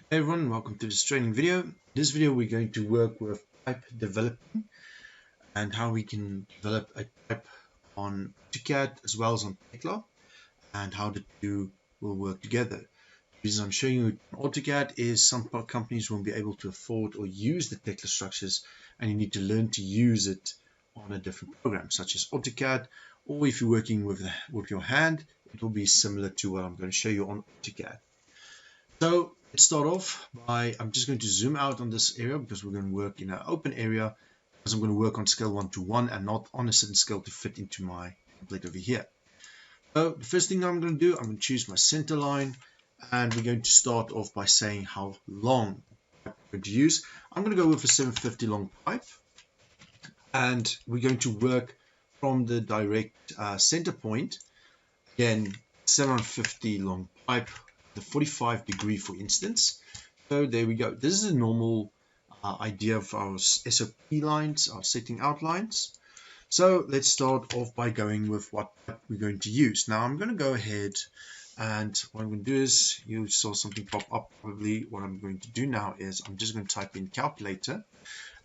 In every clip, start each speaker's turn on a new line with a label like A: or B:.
A: Hey everyone, welcome to this training video. In this video we're going to work with pipe developing and how we can develop a pipe on AutoCAD as well as on Tekla and how the two will work together. The reason I'm showing you AutoCAD is some companies won't be able to afford or use the Tekla structures, and you need to learn to use it on a different program such as AutoCAD, or if you're working with your hand, it will be similar to what I'm going to show you on AutoCAD. So let's start off by, I'm just going to zoom out on this area because we're going to work in an open area, because I'm going to work on scale 1 to 1 and not on a certain scale to fit into my template over here. So the first thing I'm going to do, I'm going to choose my center line, and we're going to start off by saying how long I'm going to use. I'm going to go with a 750 long pipe, and we're going to work from the direct center point. Again, 750 long pipe, the 45 degree for instance. So there we go. This is a normal idea of our SOP lines, our setting outlines. So let's start off by going with what we're going to use. Now I'm going to go ahead, and what I'm going to do is, you saw something pop up probably. What I'm going to do now is I'm just going to type in calculator,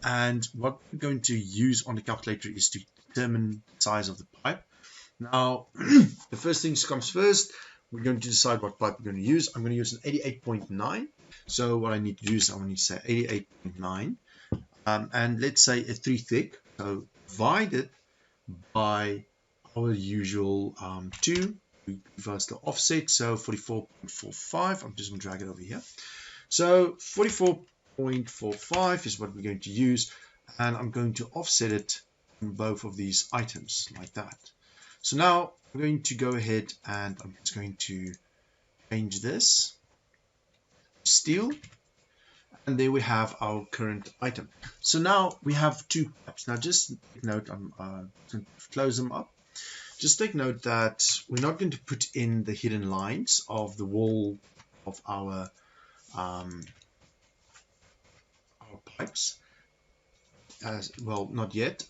A: and what we're going to use on the calculator is to determine the size of the pipe. Now, the first things comes first, we're going to decide what pipe we're going to use. I'm going to use an 88.9. So what I need to do is I need to say 88.9, and let's say a 3 thick. So divided by our usual 2. We reverse the offset, so 44.45. I'm just going to drag it over here. So 44.45 is what we're going to use, and I'm going to offset it in both of these items like that. So now I'm going to go ahead and I'm just going to change this to steel, and there we have our current item. So now we have two pipes. Now just take note, I'm going to close them up. Just take note that we're not going to put in the hidden lines of the wall of our pipes. As well, not yet.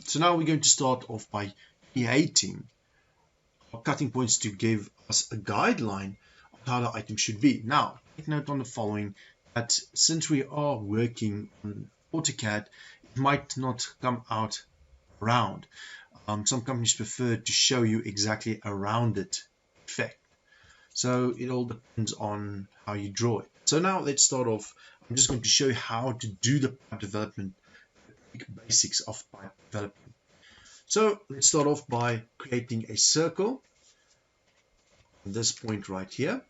A: So now we're going to start off by creating our cutting points to give us a guideline of how the item should be. Now, take note on the following, that since we are working on AutoCAD, it might not come out round. Some companies prefer to show you exactly a rounded effect. So it all depends on how you draw it. So now let's start off. I'm just going to show you how to do the pipe development, basics of pipe development. So let's start off by creating a circle on this point right here.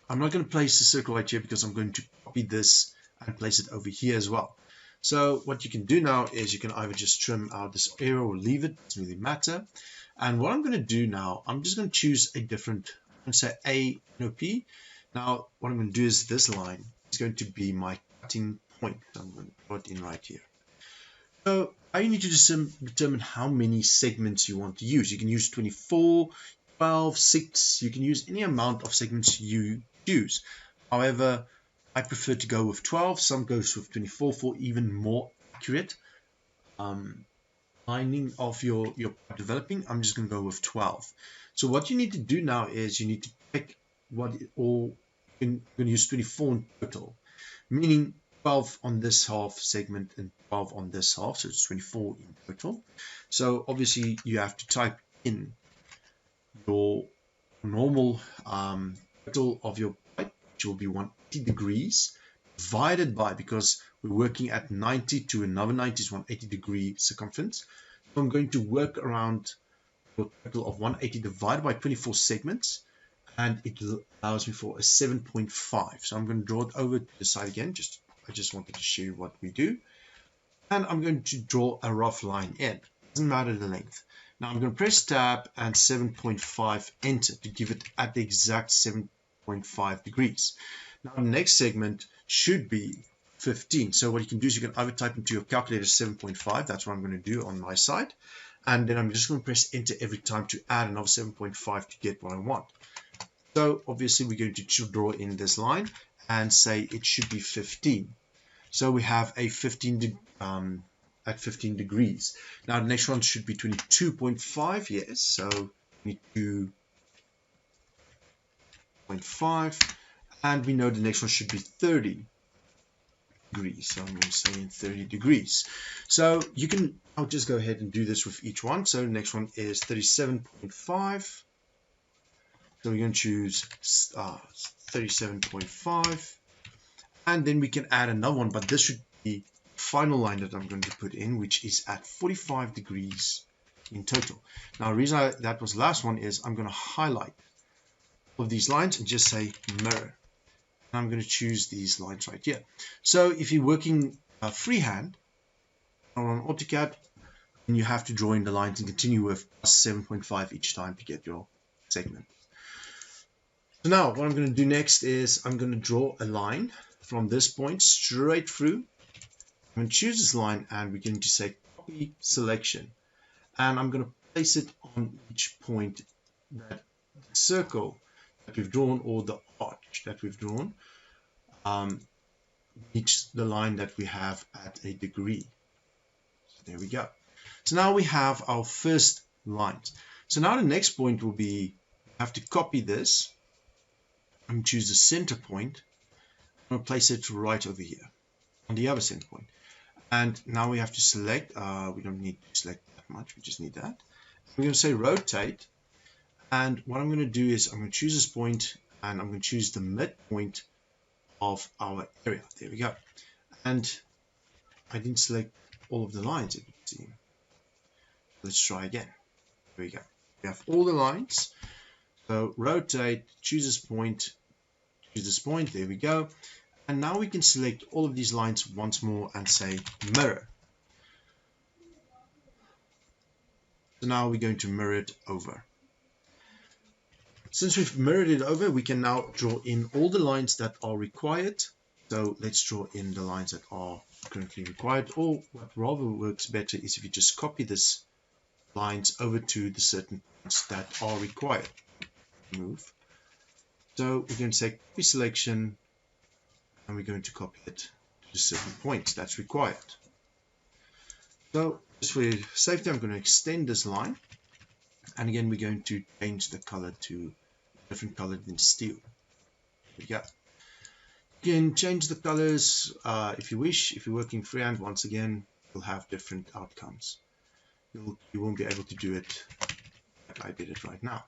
A: I'm not going to place the circle right here because I'm going to copy this and place it over here as well. So what you can do now is you can either just trim out this area or leave it, doesn't really matter. And what I'm going to do now, I'm just going to choose a different, I'm going to say A, no P. Now what I'm going to do is this line is going to be my cutting point. So I'm going to put it in right here. So you need to just determine how many segments you want to use. You can use 24, 12, 6. You can use any amount of segments you choose. However, I prefer to go with 12. Some goes with 24 for even more accurate lining of your developing. I'm just going to go with 12. So what you need to do now is you need to pick what all you're going to use 24 in total, meaning 12 on this half segment and 12 on this half, so it's 24 in total. So obviously you have to type in your normal total of your pipe, which will be 180 degrees, divided by, because we're working at 90 to another 90 is 180 degree circumference. So I'm going to work around your total of 180 divided by 24 segments, and it allows me for a 7.5. So I'm going to draw it over to the side again. I just wanted to show you what we do. And I'm going to draw a rough line in. Doesn't matter the length. Now I'm going to press tab and 7.5 enter to give it at the exact 7.5 degrees. Now the next segment should be 15. So what you can do is you can either type into your calculator 7.5. That's what I'm going to do on my side. And then I'm just going to press enter every time to add another 7.5 to get what I want. So obviously we're going to draw in this line and say it should be 15. So we have a 15 at 15 degrees. Now the next one should be 22.5. Yes, so 22.5, and we know the next one should be 30 degrees, so I'm going to say in 30 degrees. So you can, I'll just go ahead and do this with each one. So the next one is 37.5. So we're going to choose 37.5, and then we can add another one, but this should be the final line that I'm going to put in, which is at 45 degrees in total. Now the reason that was the last one is I'm going to highlight all of these lines and just say mirror. And I'm going to choose these lines right here. So if you're working freehand on AutoCAD, then you have to draw in the lines and continue with plus 7.5 each time to get your segment. So now what I'm going to do next is I'm going to draw a line from this point straight through. I'm going to choose this line and we're going to say copy selection. And I'm going to place it on each point that the circle that we've drawn, or the arch that we've drawn, meets the line that we have at a degree. So there we go. So now we have our first lines. So now the next point will be, we have to copy this and choose the center point. I'm going to place it right over here on the other center point. And now we have to select, we don't need to select that much, we just need that. We're going to say rotate, and what I'm going to do is I'm going to choose this point and I'm going to choose the midpoint of our area. There we go. And I didn't select all of the lines, it would seem. Let's try again. There we go. We have all the lines. So rotate, choose this point, there we go. And now we can select all of these lines once more and say mirror. So now we're going to mirror it over. Since we've mirrored it over, we can now draw in all the lines that are required. So let's draw in the lines that are currently required, or what rather works better is if you just copy this lines over to the certain points that are required. Move. So we're going to say copy selection, and we're going to copy it to the certain points that's required. So just for safety, I'm going to extend this line, and again we're going to change the color to a different color than steel. There we go. You can change the colors if you wish. If you're working freehand, once again, you'll have different outcomes. You won't be able to do it like I did it right now.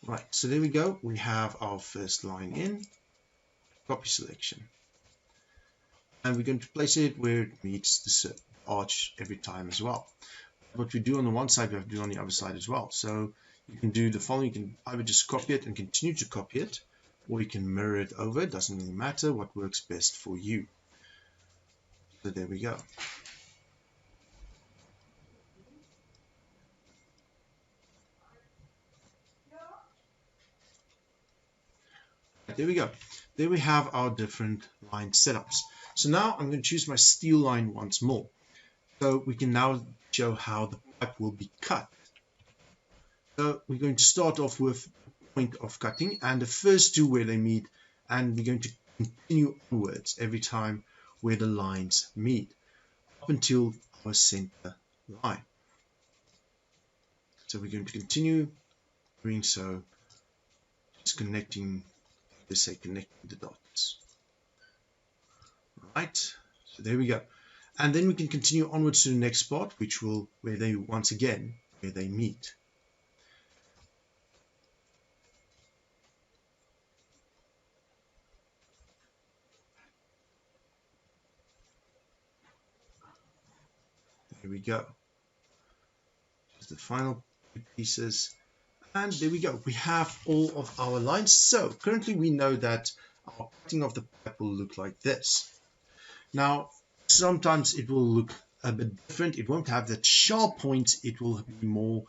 A: Right, so there we go. We have our first line in, copy selection. And we're going to place it where it meets the arch every time as well. What we do on the one side, we have to do on the other side as well. So you can do the following. You can either just copy it and continue to copy it, or you can mirror it over. It doesn't really matter what works best for you. So there we go. There we go. There we have our different line setups. So now I'm going to choose my steel line once more. So we can now show how the pipe will be cut. So we're going to start off with the point of cutting and the first two where they meet, and we're going to continue onwards every time where the lines meet up until our center line. So we're going to continue doing so, just connecting, let's say connecting the dots. Right, so there we go. And then we can continue onwards to the next spot, which will, where they once again, where they meet. There we go. Just the final pieces. And there we go. We have all of our lines. So currently we know that our cutting of the pipe will look like this. Now, sometimes it will look a bit different. It won't have that sharp point. It will be more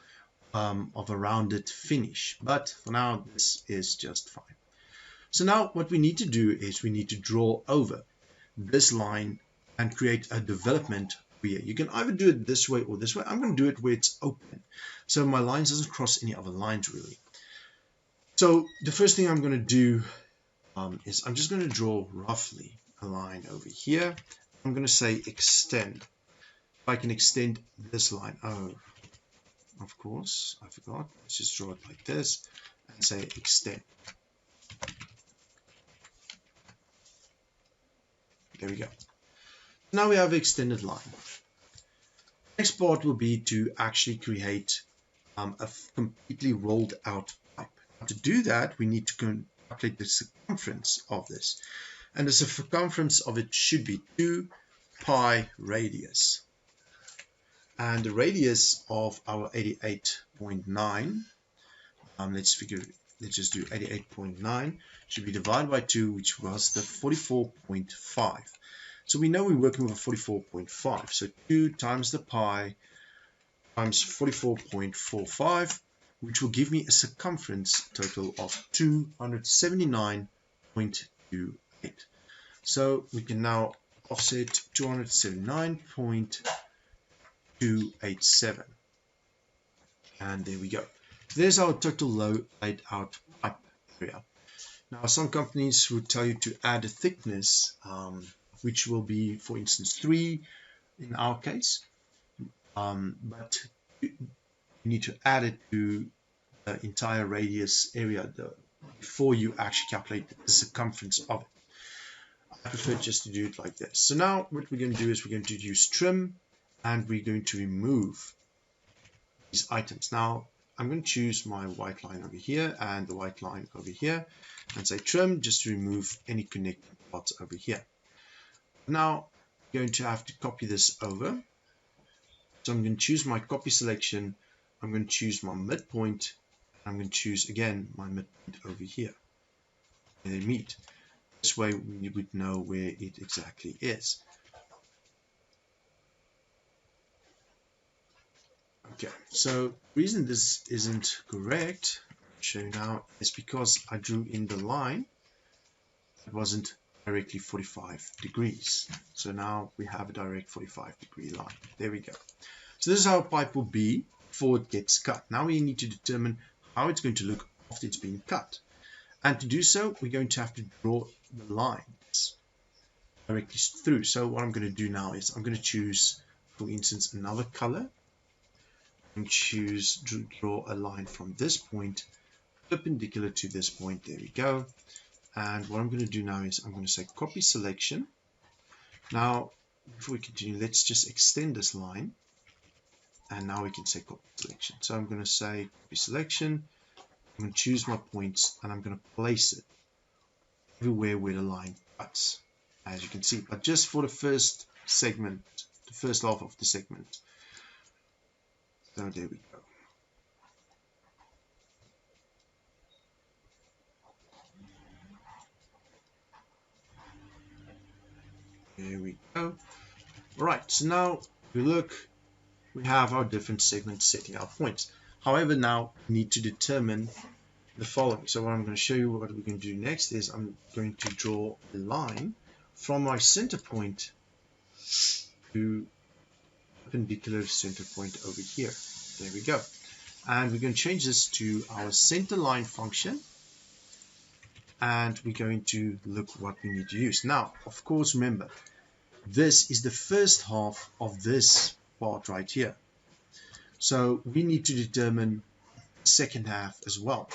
A: of a rounded finish. But for now, this is just fine. So now what we need to do is we need to draw over this line and create a development here. You can either do it this way or this way. I'm going to do it where it's open, so my lines doesn't cross any other lines really. So the first thing I'm going to do is I'm just going to draw roughly a line over here. I'm going to say extend. If I can extend this line, oh, of course, I forgot. Let's just draw it like this and say extend. There we go. Now we have extended line. Next part will be to actually create a completely rolled out pipe. To do that, we need to calculate the circumference of this. And the circumference of it should be 2 pi radius. And the radius of our 88.9, let's just do 88.9, should be divided by 2, which was the 44.5. So we know we're working with a 44.5. So 2 times the pi times 44.45, which will give me a circumference total of 279.28. So we can now offset 279.287. And there we go. There's our total laid out pipe area. Now some companies would tell you to add a thickness, which will be, for instance, 3 in our case. But you need to add it to the entire radius area before you actually calculate the circumference of it. I prefer just to do it like this. So now what we're going to do is we're going to use trim, and we're going to remove these items. Now I'm going to choose my white line over here and the white line over here and say trim, just to remove any connecting parts over here. Now I'm going to have to copy this over. So I'm going to choose my copy selection. I'm going to choose my midpoint. I'm going to choose again my midpoint over here. And they meet. This way we would know where it exactly is. Okay, so the reason this isn't correct, I'll show you now, is because I drew in the line. It wasn't directly 45 degrees. So now we have a direct 45-degree line. There we go. So this is how a pipe will be before it gets cut. Now we need to determine how it's going to look after it's been cut. And to do so, we're going to have to draw the lines directly through. So what I'm going to do now is I'm going to choose, for instance, another color. And draw a line from this point perpendicular to this point. There we go. And what I'm going to do now is I'm going to say copy selection. Now before we continue, let's just extend this line, and now we can say copy selection. So I'm going to say copy selection. I'm going to choose my points, and I'm going to place it everywhere where the line cuts, as you can see, but just for the first segment, the first half of the segment. So there we go. There we go. Right, so now we look, we have our different segments setting our points. However, now we need to determine the following. So what I'm going to show you, what we're going to do next is I'm going to draw a line from my center point to perpendicular center point over here. There we go. And we're going to change this to our center line function, and we're going to look what we need to use. Now, of course, remember, this is the first half of this part right here. So we need to determine the second half as well.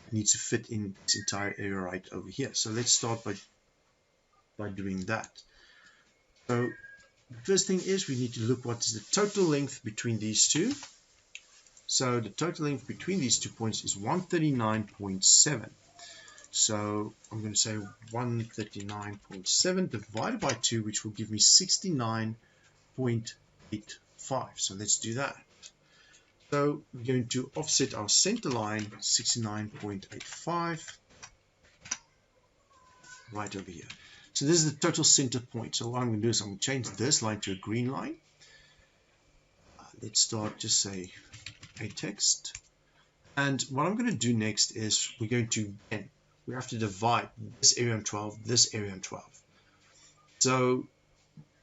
A: It needs to fit in this entire area right over here. So let's start by doing that. So the first thing is we need to look what is the total length between these two. So the total length between these 2 points is 139.7. So I'm going to say 139.7 divided by 2, which will give me 69.85. So let's do that. So we're going to offset our center line 69.85 right over here. So this is the total center point. So what I'm going to do is I'm going to change this line to a green line. Let's start, just say a text. And what I'm going to do next is we're going to, again, we have to divide this area on 12, this area on 12. So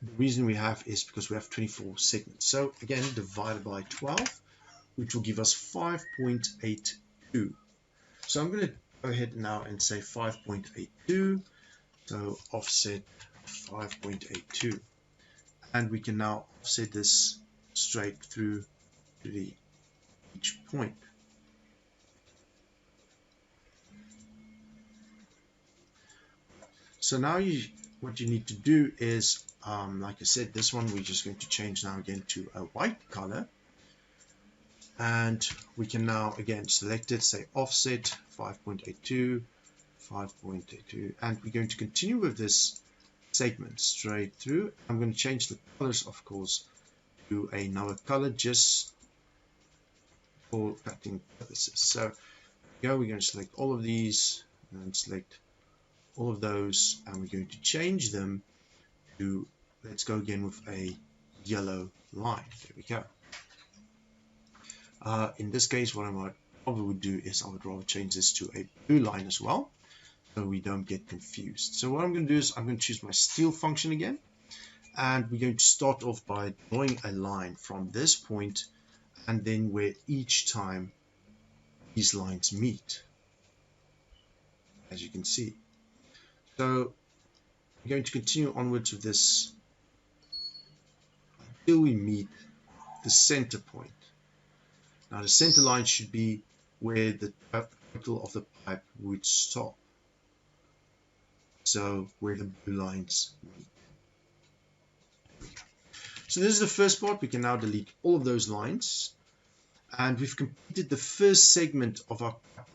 A: the reason we have is because we have 24 segments. So again, divided by 12, which will give us 5.82. So I'm going to go ahead now and say 5.82. So offset 5.82. And we can now offset this straight through to each point. So now what you need to do is, like I said, this one we're just going to change now again to a white color. And we can now again select it, say offset 5.82, 5.82, and we're going to continue with this segment straight through. I'm going to change the colors, of course, to another color just for cutting purposes. So here we're going to select all of these and select all of those, and we're going to change them to, let's go again with a yellow line. There we go. In this case, what I might probably would do is I would rather change this to a blue line as well, so we don't get confused. So what I'm going to do is I'm going to choose my steal function again, and we're going to start off by drawing a line from this point, and then where each time these lines meet, as you can see. So we're going to continue onwards with this until we meet the center point. Now the center line should be where the total of the pipe would stop. So where the blue lines meet. So this is the first part. We can now delete all of those lines. And we've completed the first segment of our cutting.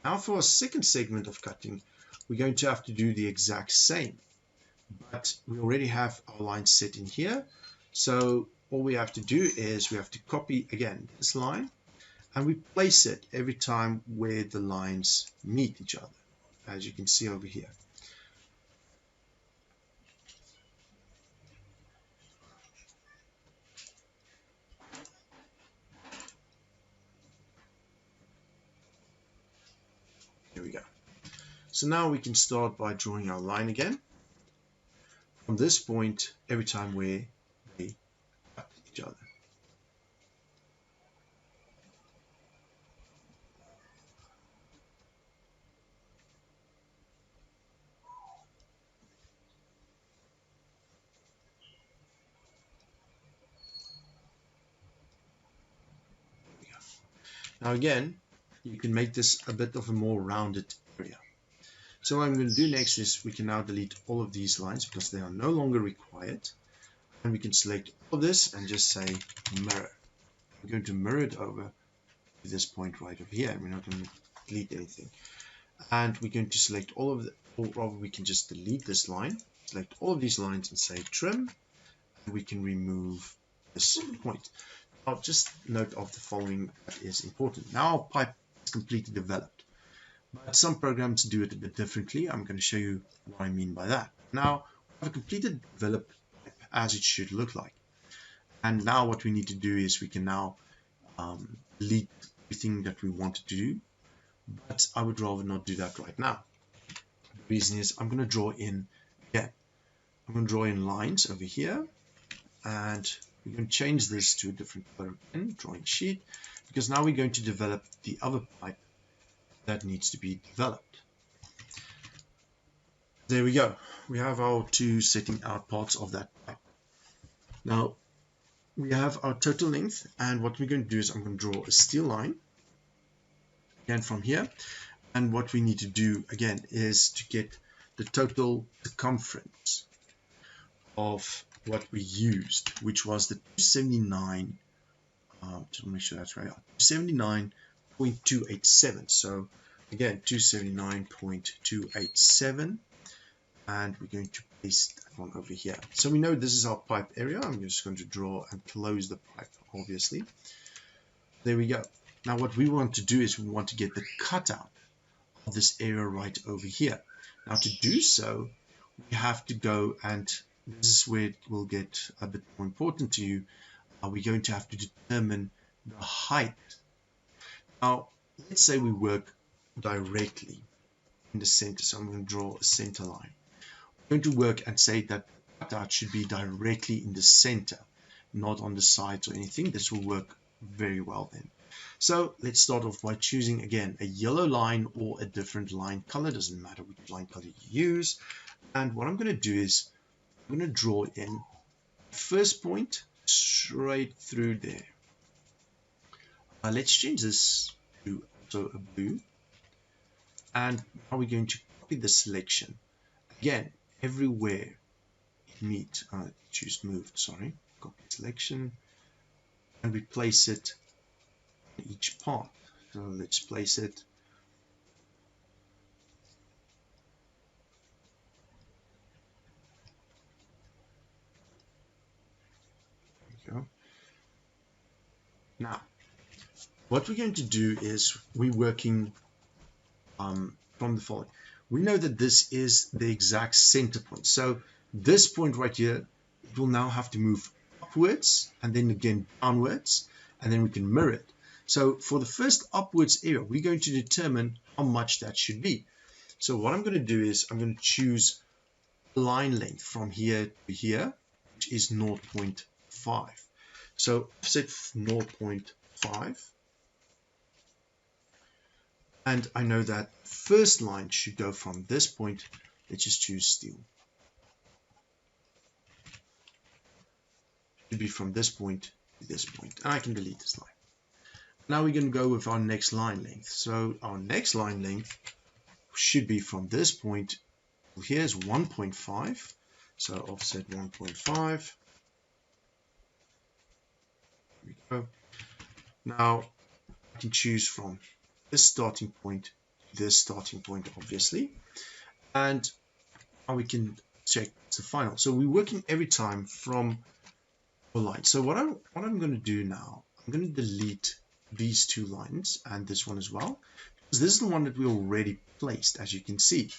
A: Now for our second segment of cutting, we're going to have to do the exact same. But we already have our lines set in here. So all we have to do is we have to copy again this line, and we place it every time where the lines meet each other, as you can see over here. Here we go. So now we can start by drawing our line again. From this point, every time where they cut each other. Now again, you can make this a bit of a more rounded area. So what I'm going to do next is we can now delete all of these lines because they are no longer required. And we can select all of this and just say mirror. We're going to mirror it over to this point right over here. We're not going to delete anything. And we're going to select all of the, or rather we can just delete this line, select all of these lines and say trim. And we can remove this point. Now just note of the following that is important. Now our pipe is completely developed. But some programs do it a bit differently. I'm going to show you what I mean by that. Now, we have a completed developed pipe as it should look like. And now what we need to do is we can now delete everything that we want to do. But I would rather not do that right now. The reason is I'm going to draw in again. I'm going to draw in lines over here. And we're going to change this to a different color again, drawing sheet. Because now we're going to develop the other pipe that needs to be developed. There we go. We have our two setting out parts of that pipe. Now we have our total length, and what we're going to do is I'm going to draw a steal line again from here, and what we need to do again is to get the total circumference of what we used, which was the 279. Just make sure that's right. 279.287. So again, 279.287, and we're going to paste that one over here. So we know this is our pipe area. I'm just going to draw and close the pipe, obviously. There we go. Now what we want to do is we want to get the cutout of this area right over here. Now to do so, we have to go, and this is where it will get a bit more important to you. We're going to have to determine the height. Now, let's say we work directly in the center. So I'm going to draw a center line. We're going to work and say that the cutout should be directly in the center, not on the sides or anything. This will work very well then. So let's start off by choosing again a yellow line or a different line color. Doesn't matter which line color you use. And what I'm going to do is I'm going to draw in first point straight through there. Let's change this to also a blue, and now we're going to copy the selection. Again, everywhere it meets. Choose moved, sorry, copy selection, and we place it in each part. So let's place it go. Now, what we're going to do is we're working from the following. We know that this is the exact center point. So this point right here, it will now have to move upwards and then again downwards, and then we can mirror it. So for the first upwards area, we're going to determine how much that should be. So what I'm going to do is I'm going to choose line length from here to here, which is 0.5. So set 0.5. And I know that first line should go from this point. Let's just choose steel. It should be from this point to this point. And I can delete this line. Now we're going to go with our next line length. So our next line length should be from this point. Here's 1.5. So offset 1.5. There we go. Now I can choose from this starting point to this starting point, obviously. And now we can check the final. So we're working every time from a line. So what I'm going to do now, I'm going to delete these two lines and this one as well, because this is the one that we already placed, as you can see.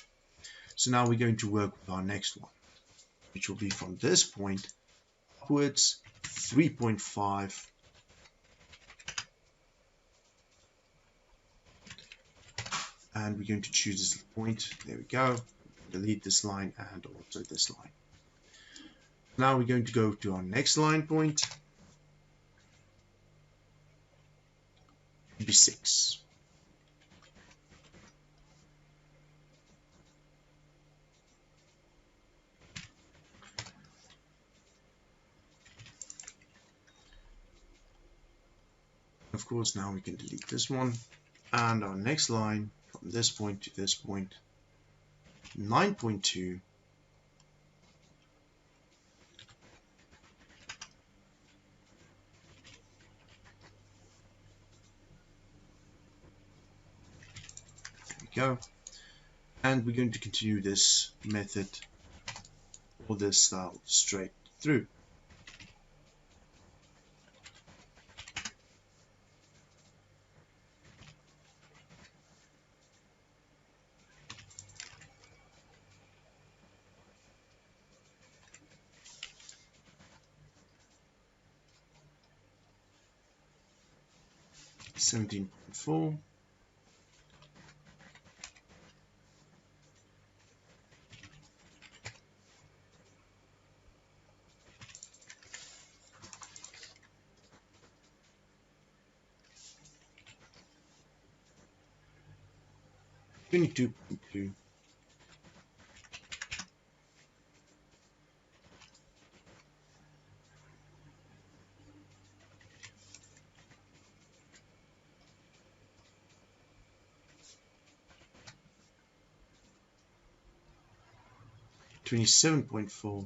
A: So now we're going to work with our next one, which will be from this point upwards 3.5. And we're going to choose this point. There we go. Delete this line and also this line. Now we're going to go to our next line point. It'll be 6. Of course, now we can delete this one. And our next line from this point to this point, 9.2. Go, and we're going to continue this method or this style straight through. $17.4. $22.2. $27.4.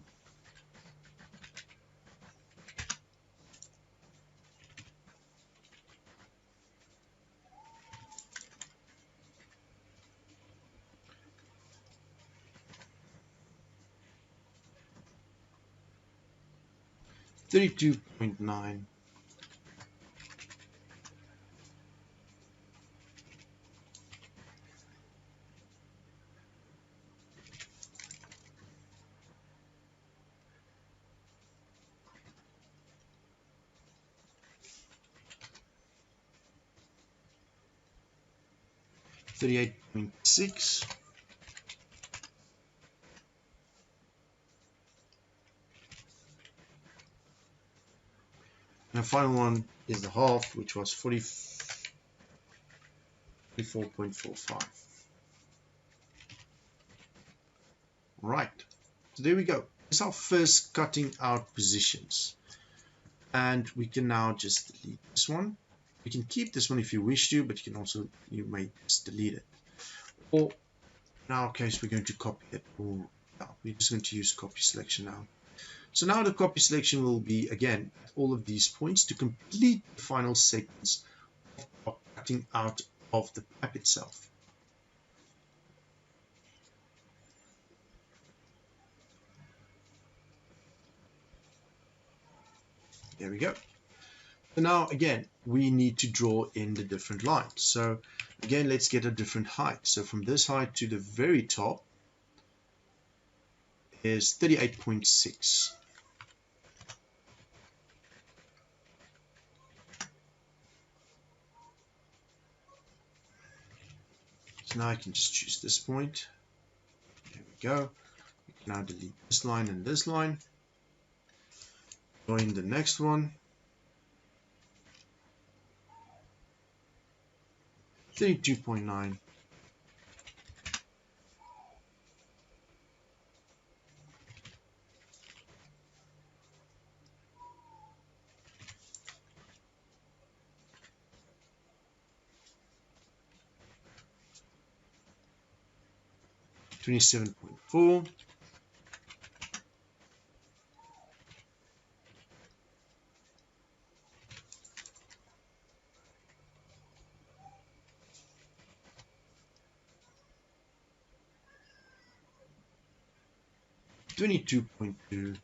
A: $32.9. $38.6. And the final one is the half, which was 44.45. Right, so there we go. It's our first cutting out positions. And we can now just delete this one. You can keep this one if you wish to, but you may just delete it. Or in our case, we're going to copy it all we're just going to use copy selection now. So now the copy selection will be again at all of these points to complete the final sequence of cutting out of the pipe itself. There we go. So now again we need to draw in the different lines. So again, let's get a different height. So from this height to the very top is 38.6. So now I can just choose this point. There we go. We can now delete this line and this line. Join the next one. 32.9. $27.4. $22.2.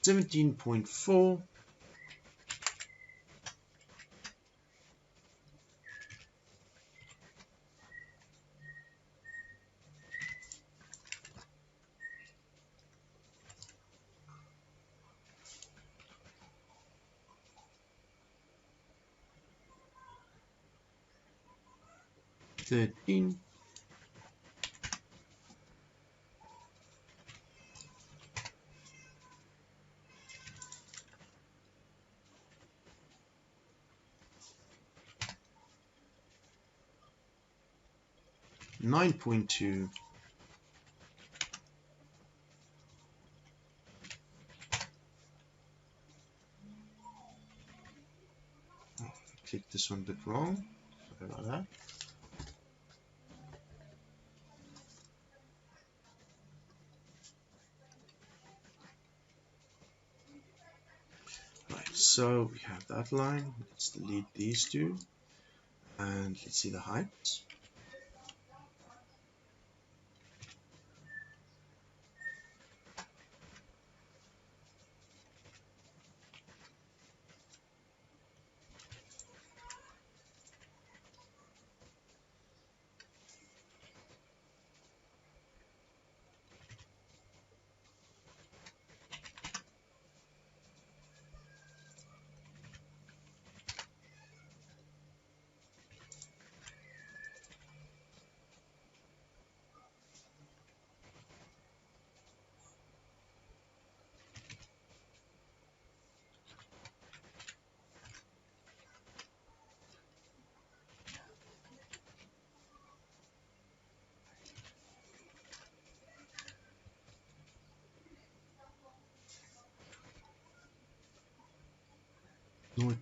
A: $17.4. $13. $9.2. Click this one a bit wrong. Sorry about that. Right, so we have that line. Let's delete these two. And let's see the heights. $0.4.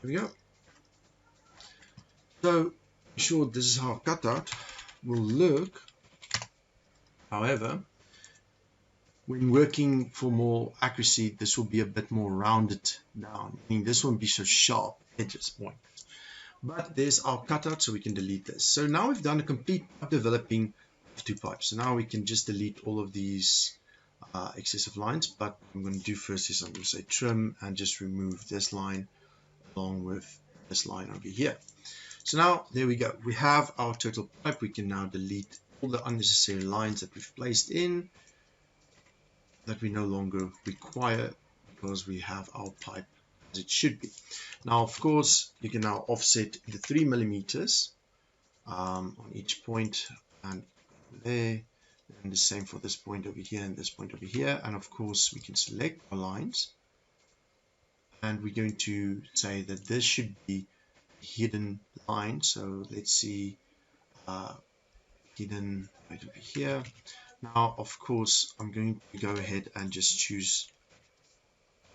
A: There we go. So, sure, this is how a cutout will look. However, when working for more accuracy, this will be a bit more rounded down. Meaning this won't be so sharp edges point. But there's our cutout, so we can delete this. So now we've done a complete developing of two pipes. So now we can just delete all of these excessive lines. But what I'm going to do first is I'm going to say trim and just remove this line along with this line over here. So now there we go. We have our total pipe. We can now delete all the unnecessary lines that we've placed in that we no longer require because we have our pipe as it should be. Now, of course, you can now offset the 3 millimeters on each point, and there and the same for this point over here and this point over here. And of course we can select our lines, and we're going to say that this should be a hidden line. So let's see, hidden right over here. Now of course I'm going to go ahead and just choose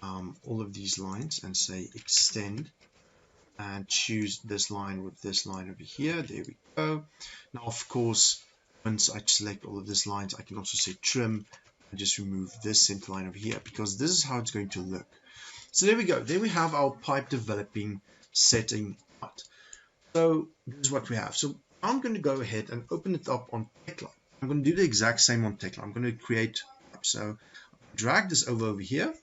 A: all of these lines and say extend, and choose this line with this line over here. There we go. Now of course, once I select all of these lines, I can also say trim and just remove this center line over here, because this is how it's going to look. So there we go. There we have our pipe developing setting out. So this is what we have. So I'm going to go ahead and open it up on Tekla. I'm going to do the exact same on Tekla. I'm going to create pipe. So drag this over here,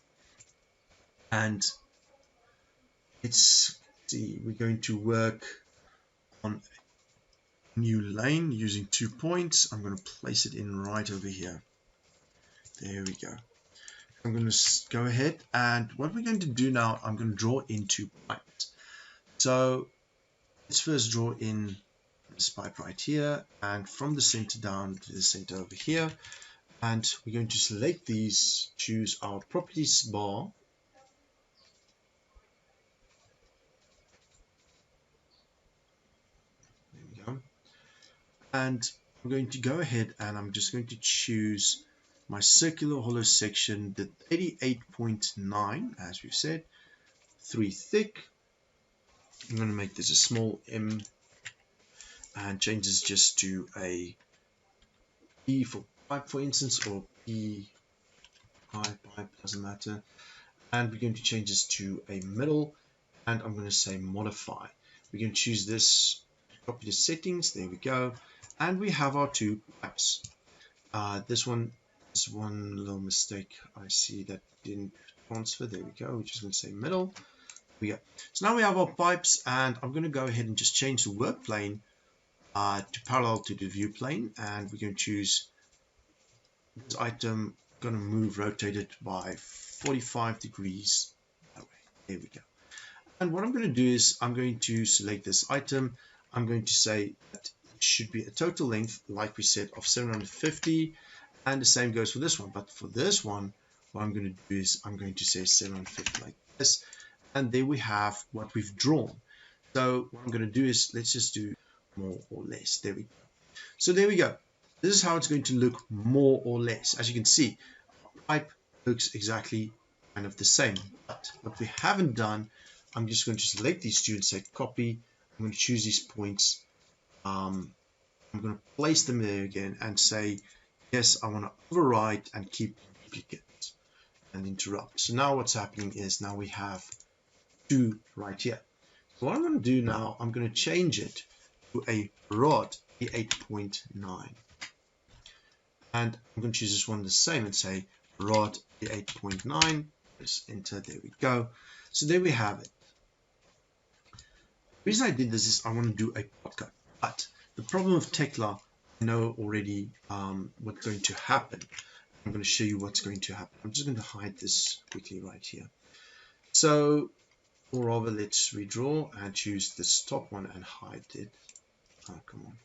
A: and let's see, we're going to work on a new lane using 2 points. I'm going to place it in right over here. There we go. I'm going to go ahead, and what we're going to do now, I'm going to draw in 2 pipes. So let's first draw in this pipe right here, and from the center down to the center over here, and we're going to select these, choose our properties bar, there we go, and I'm going to go ahead and I'm just going to choose my circular hollow section, the 88.9, as we've said, 3 thick. I'm going to make this a small m and change this just to a P for pipe, for instance, or P pipe, doesn't matter. And we're going to change this to a middle, and I'm going to say modify. We're going to choose this, copy the settings, there we go, and we have our 2 pipes. This one is one little mistake I see that didn't transfer. There we go. We're just going to say middle. There we go. So now we have our pipes, and I'm going to go ahead and just change the work plane to parallel to the view plane, and we're going to choose this item, going to move, rotate it by 45 degrees that way. There we go. And what I'm going to do is I'm going to select this item. I'm going to say that it should be a total length, like we said, of 750, and the same goes for this one. But for this one, what I'm going to do is I'm going to say 750 like this, and there we have what we've drawn. So what I'm going to do is let's just do more or less. There we go. So there we go. This is how it's going to look more or less. As you can see, our pipe looks exactly kind of the same. But what we haven't done, I'm just going to select these two and say copy. I'm going to choose these points. I'm going to place them there again and say, yes, I want to override and keep duplicates and interrupt. So now what's happening is now we have 2 right here. So what I'm going to do now, I'm going to change it to a rod 8.9. And I'm going to choose this one the same and say rod 8.9. Press enter. There we go. So there we have it. The reason I did this is I want to do a cut. But the problem of Tekla, I know already what's going to happen. I'm going to show you what's going to happen. I'm just going to hide this quickly right here. So, or rather, let's redraw and choose this top one and hide it. Oh, come on.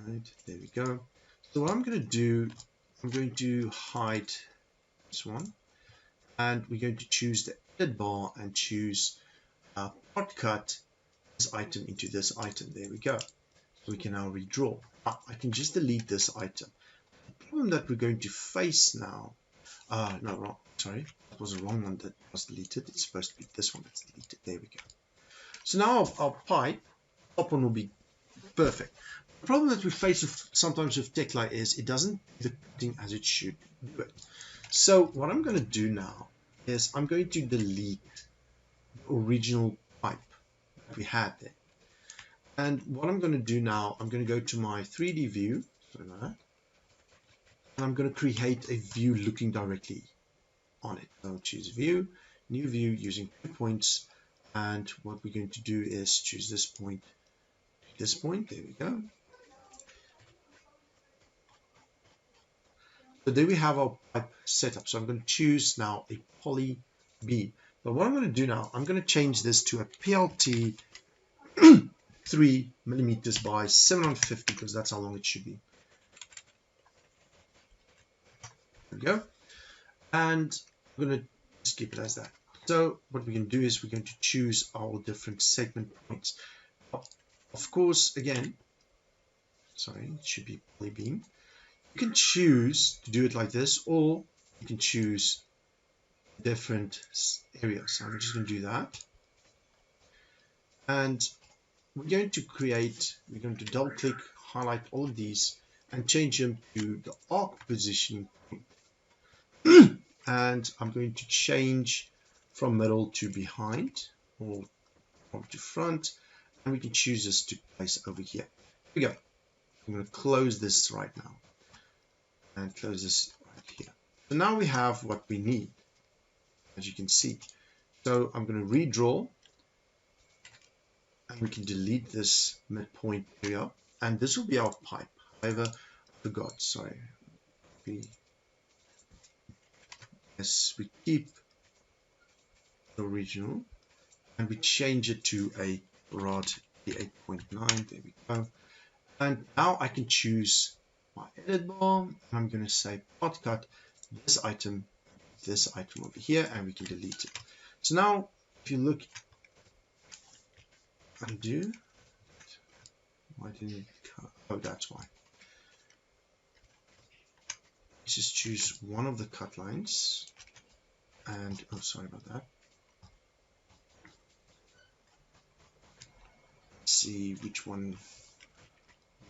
A: Hide. There we go. So what I'm going to do, I'm going to hide this one, and we're going to choose the edit bar and choose part cut this item into this item. There we go. So we can now redraw. I can just delete this item. The problem that we're going to face now, no, wrong. Sorry, that was the wrong one that was deleted. It's supposed to be this one that's deleted. There we go. So now our pipe, top one will be perfect. The problem that we face sometimes with Tekla is it doesn't do the cutting as it should do it. So what I'm going to do now is I'm going to delete the original pipe that we had there. And what I'm going to do now, I'm going to go to my 3D view, sorry about that, and I'm going to create a view looking directly on it. I'll choose view, new view using 2 points, and what we're going to do is choose this point, there we go. So there we have our pipe setup. So I'm going to choose now a poly bead. But what I'm going to do now, I'm going to change this to a PLT 3 millimeters by 750 because that's how long it should be. There we go. And I'm going to just keep it as that. So what we can do is we're going to choose our different segment points. Of course, again, sorry, it should be polybeam. You can choose to do it like this, or you can choose different areas. So I'm just going to do that. And we're going to double click, highlight all of these, and change them to the arc positioning point. And I'm going to change from middle to behind, or from to front, and we can choose this to place over here. Here we go. I'm going to close this right now, and close this right here. So now we have what we need, as you can see. So I'm going to redraw, and we can delete this midpoint area, and this will be our pipe. However, I forgot, sorry. Yes, we keep the original, and we change it to a rod 8.9. There we go. And now I can choose my edit bar, and I'm going to say part cut this item over here, and we can delete it. So now if you look, undo, why didn't it cut? Oh, that's why. Let's just choose one of the cut lines, and oh, sorry about that. Let's see which one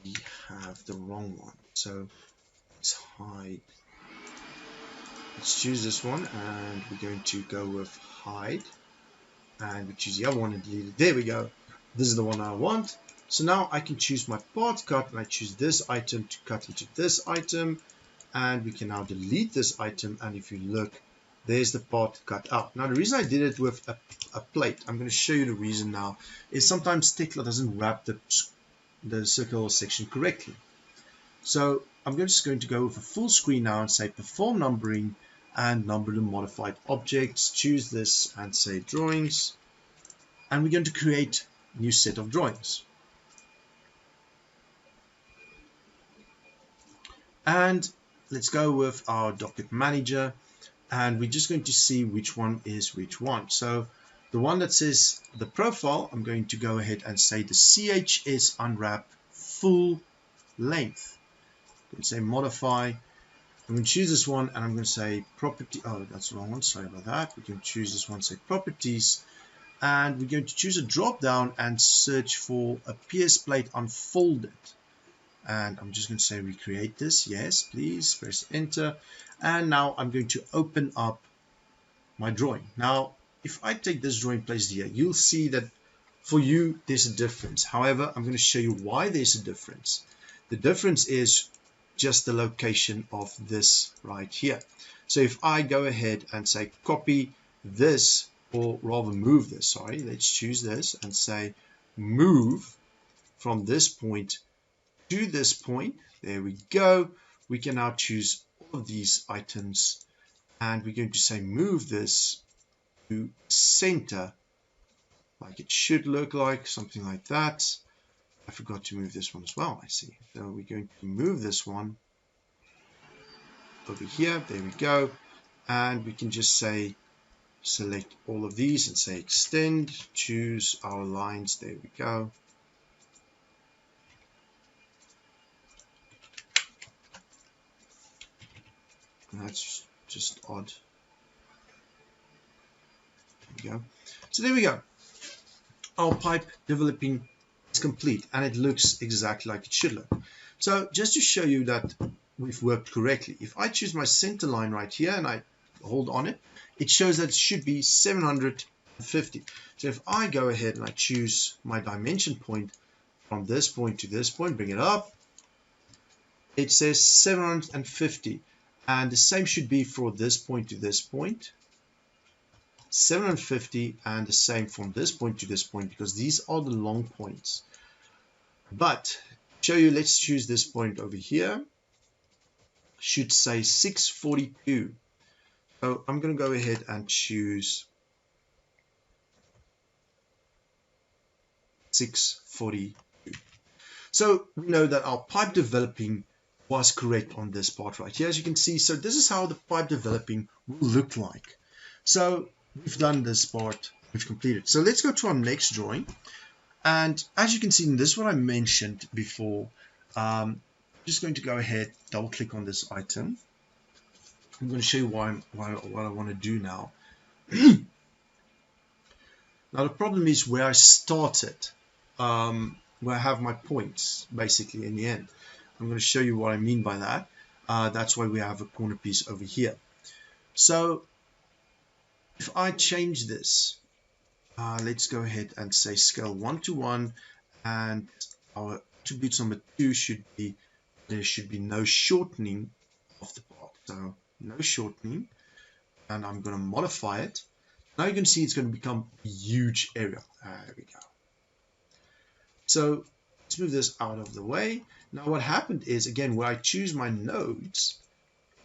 A: we have the wrong one. So let's hide. Let's choose this one, and we're going to go with hide, and we choose the other one and delete it. There we go. This is the one I want. So now I can choose my part cut, and I choose this item to cut into this item, and we can now delete this item. And if you look, there's the part cut out. Now the reason I did it with a plate, I'm going to show you the reason now, is sometimes Tekla doesn't wrap the circle section correctly. So I'm just going to go with a full screen now and say perform numbering and number the modified objects. Choose this and say drawings, and we're going to create a new set of drawings. And let's go with our docket manager, and we're just going to see which one is which one. So the one that says the profile, I'm going to go ahead and say the CHS unwrap full length. I'm going to say modify. I'm going to choose this one, and I'm going to say property. Oh, that's the wrong one. Sorry about that. We're going to choose this one, say properties, and we're going to choose a drop down and search for a PS plate unfolded. And I'm just going to say recreate this. Yes, please press enter. And now I'm going to open up my drawing. Now, if I take this drawing placed here, you'll see that for you there's a difference. However, I'm going to show you why there's a difference. The difference is just the location of this right here. So if I go ahead and say copy this, or rather move this, sorry, let's choose this and say move from this point to this point. There we go. We can now choose all of these items, and we're going to say move this to center, like it should look like, something like that. I forgot to move this one as well, I see. So we're going to move this one over here. There we go. And we can just say select all of these and say extend, choose our lines. There we go. That's just odd. There we go. So there we go. Our pipe developing is complete, and it looks exactly like it should look. So just to show you that we've worked correctly, if I choose my center line right here and I hold on it, it shows that it should be 750. So if I go ahead and I choose my dimension point from this point to this point, bring it up, it says 750. And the same should be for this point to this point, 750, and the same from this point to this point, because these are the long points. But to show you, let's choose this point over here, should say 642. So I'm going to go ahead and choose 642. So we know that our pipe developing was correct on this part right here, as you can see. So this is how the pipe developing will look like. So we've done this part, we've completed. So let's go to our next drawing. And as you can see, this is what I mentioned before. I'm just going to go ahead, double click on this item. I'm going to show you what I want to do now. Now the problem is where I started, where I have my points basically in the end. I'm going to show you what I mean by that. That's why we have a corner piece over here. So if I change this, let's go ahead and say scale 1 to 1, and our attributes number 2 should be, there should be no shortening of the part. So no shortening, and I'm going to modify it. Now you can see it's going to become a huge area. There we go. So let's move this out of the way. Now what happened is, again, where I choose my nodes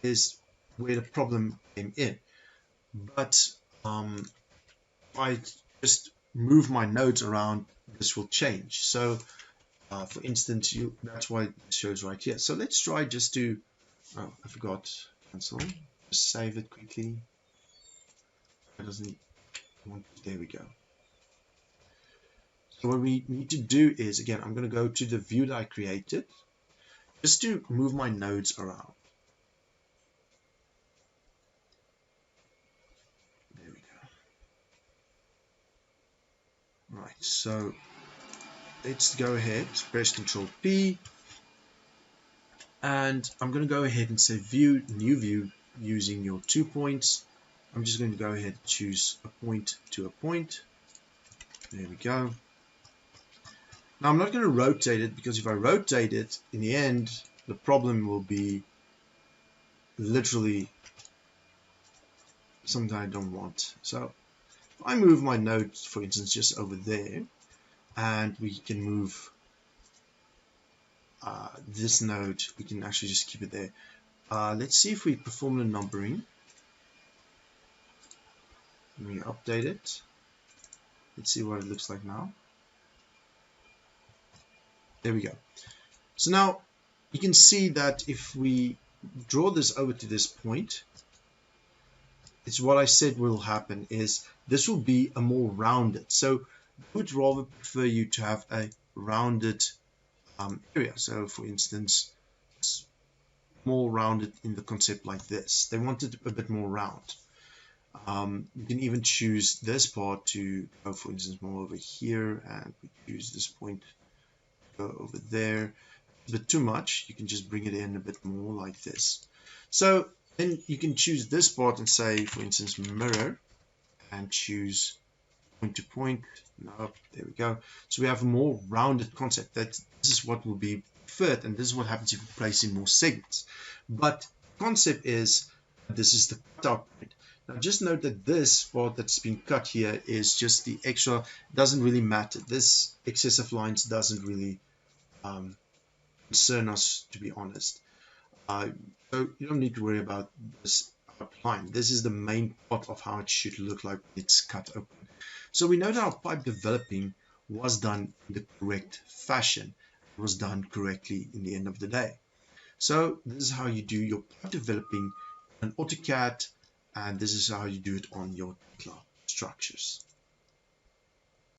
A: is where the problem came in. But if I just move my nodes around, this will change. So for instance, that's why it shows right here. So let's try just to, oh, I forgot, cancel. Just save it quickly. It doesn't want, there we go. So what we need to do is, again, I'm going to go to the view that I created just to move my nodes around. There we go. Right, so let's go ahead, press Control P, and I'm going to go ahead and say view, new view, using your 2 points. I'm just going to go ahead and choose a point to a point. There we go. Now I'm not going to rotate it, because if I rotate it, in the end, the problem will be literally something I don't want. So if I move my node, for instance, just over there, and we can move this node, we can actually just keep it there. Let's see if we perform the numbering. Let me update it. Let's see what it looks like now. There we go. So now you can see that if we draw this over to this point, it's what I said will happen is this will be a more rounded. So I would rather prefer you to have a rounded area. So for instance, it's more rounded in the concept like this. They want it a bit more round. You can even choose this part to go, for instance, more over here, and we choose this point to go over there. A bit too much, you can just bring it in a bit more like this. So then you can choose this part and say, for instance, mirror, and choose point to point. No, there we go. So we have a more rounded concept. That this is what will be preferred, and this is what happens if you place in more segments. But the concept is, this is the cutout point. Now just note that this part that's been cut here is just the extra, doesn't really matter. This excessive lines doesn't really concern us, to be honest. So you don't need to worry about this outline. This is the main part of how it should look like when it's cut open. So we know that our pipe developing was done in the correct fashion. It was done correctly in the end of the day. So this is how you do your pipe developing on AutoCAD, and this is how you do it on your Tekla structures.